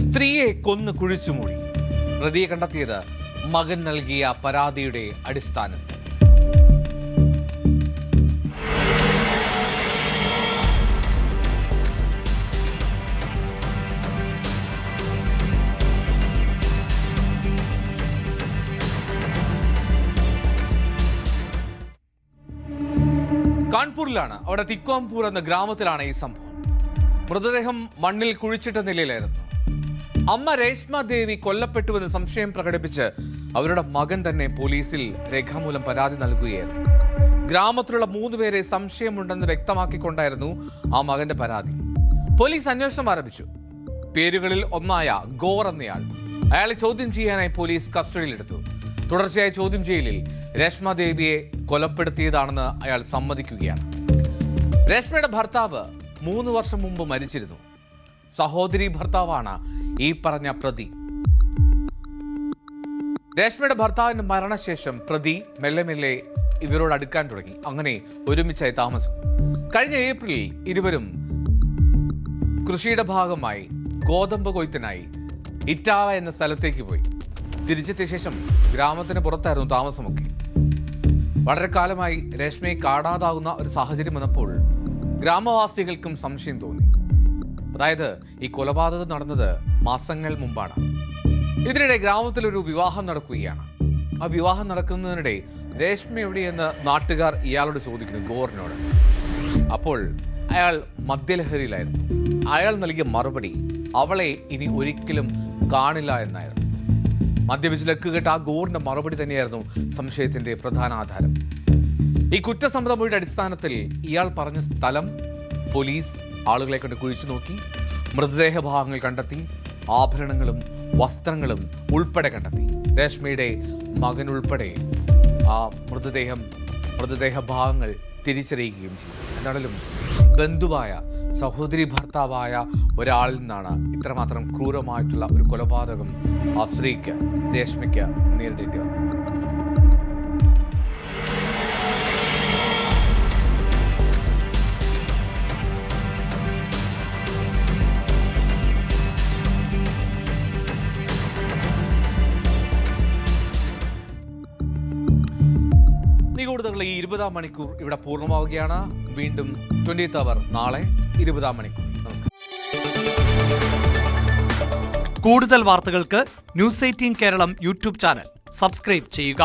സ്ത്രീയെ കൊന്നു കുഴിച്ചുമൂടി. പ്രതിയെ കണ്ടെത്തിയത് മകൻ നൽകിയ പരാതിയുടെ അടിസ്ഥാനത്തിൽ. കാൺപൂരിലാണ്, അവിടെ തിക്കോംപൂർ എന്ന ഗ്രാമത്തിലാണ് ഈ സംഭവം. മൃതദേഹം മണ്ണിൽ കുഴിച്ചിട്ട നിലയിലായിരുന്നു. അമ്മ രേഷ്മ ദേവി കൊല്ലപ്പെട്ടുവെന്ന് സംശയം പ്രകടിപ്പിച്ച് അവരുടെ മകൻ തന്നെ പോലീസിൽ രേഖാമൂലം പരാതി നൽകുകയായിരുന്നു. ഗ്രാമത്തിലുള്ള 3 പേരെ സംശയമുണ്ടെന്ന് വ്യക്തമാക്കിക്കൊണ്ടായിരുന്നു ആ മകന്റെ പരാതി. പോലീസ് അന്വേഷണം ആരംഭിച്ചു. പേരുകളിൽ ഒന്നായ ഗോർ എന്നയാൾ, അയാളെ ചോദ്യം ചെയ്യാനായി പോലീസ് കസ്റ്റഡിയിലെടുത്തു. തുടർച്ചയായ ചോദ്യം ചെയ്യലിൽ രേഷ്മ ദേവിയെ കൊലപ്പെടുത്തിയതാണെന്ന് അയാൾ സമ്മതിക്കുകയാണ്. രേഷ്മയുടെ ഭർത്താവ് 3 വർഷം മുമ്പ് മരിച്ചിരുന്നു. സഹോദരി ഭർത്താവാണ് ഈ പറഞ്ഞ പ്രതി. രേഷ്മയുടെ ഭർത്താവിന്റെ മരണശേഷം പ്രതി മെല്ലെ മെല്ലെ ഇവരോട് അടുക്കാൻ തുടങ്ങി. അങ്ങനെ ഒരുമിച്ചായി താമസം. കഴിഞ്ഞ ഏപ്രിലിൽ ഇരുവരും കൃഷിയുടെ ഭാഗമായി ഗോതമ്പ് കൊയ്ത്തിനായി ഇറ്റാവ എന്ന സ്ഥലത്തേക്ക് പോയി. തിരിച്ചെത്തിയ ശേഷം ഗ്രാമത്തിന് പുറത്തായിരുന്നു താമസമൊക്കെ. വളരെ കാലമായി രേഷ്മയെ കാണാതാകുന്ന ഒരു സാഹചര്യം വന്നപ്പോൾ ഗ്രാമവാസികൾക്കും സംശയം തോന്നി. അതായത് ഈ കൊലപാതകം നടന്നത് മാസങ്ങൾ മുമ്പാണ്. ഇതിനിടെ ഗ്രാമത്തിലൊരു വിവാഹം നടക്കുകയാണ്. ആ വിവാഹം നടക്കുന്നതിനിടെ രേഷ്മ എവിടെയെന്ന് നാട്ടുകാർ ഇയാളോട് ചോദിക്കുന്നു, ഗോറിനോട്. അപ്പോൾ അയാൾ മദ്യലഹരിയിലായിരുന്നു. അയാൾ നൽകിയ മറുപടി അവളെ ഇനി ഒരിക്കലും കാണില്ല എന്നായിരുന്നു. മദ്യപിച്ച് ലക്കുകെട്ട ആ ഗോറിന്റെ മറുപടി തന്നെയായിരുന്നു സംശയത്തിന്റെ പ്രധാന ആധാരം. ഈ കുറ്റസമ്മതമൊഴിയുടെ അടിസ്ഥാനത്തിൽ ഇയാൾ പറഞ്ഞ സ്ഥലം പോലീസ് ആളുകളെ കൊണ്ട് കുഴിച്ചു നോക്കി. മൃതദേഹ ഭാഗങ്ങൾ കണ്ടെത്തി. ആഭരണങ്ങളും വസ്ത്രങ്ങളും ഉൾപ്പെടെ കണ്ടെത്തി. രേഷ്മയുടെ മകൻ ഉൾപ്പെടെ ആ മൃതദേഹ ഭാഗങ്ങൾ തിരിച്ചറിയുകയും ചെയ്തു. എന്നാലും ബന്ധുവായ സഹോദരി ഭർത്താവായ ഒരാളിൽ നിന്നാണ് ഇത്രമാത്രം ക്രൂരമായിട്ടുള്ള ഒരു കൊലപാതകം ആ സ്ത്രീക്ക്, രേഷ്മയ്ക്ക് നേരിടേണ്ടി വന്നത്. നിഗൂഢതകളുടെ ഈ 20-ാം മണിക്കൂർ ഇവിടെ പൂർണ്ണമാവുകയാണ്. വീണ്ടും 20th അവർ നാളെ 20-ാം മണിക്കൂർ. നമസ്കാരം. കൂടുതൽ വാർത്തകൾക്ക് News 18 Keralam YouTube channel subscribe ചെയ്യുക.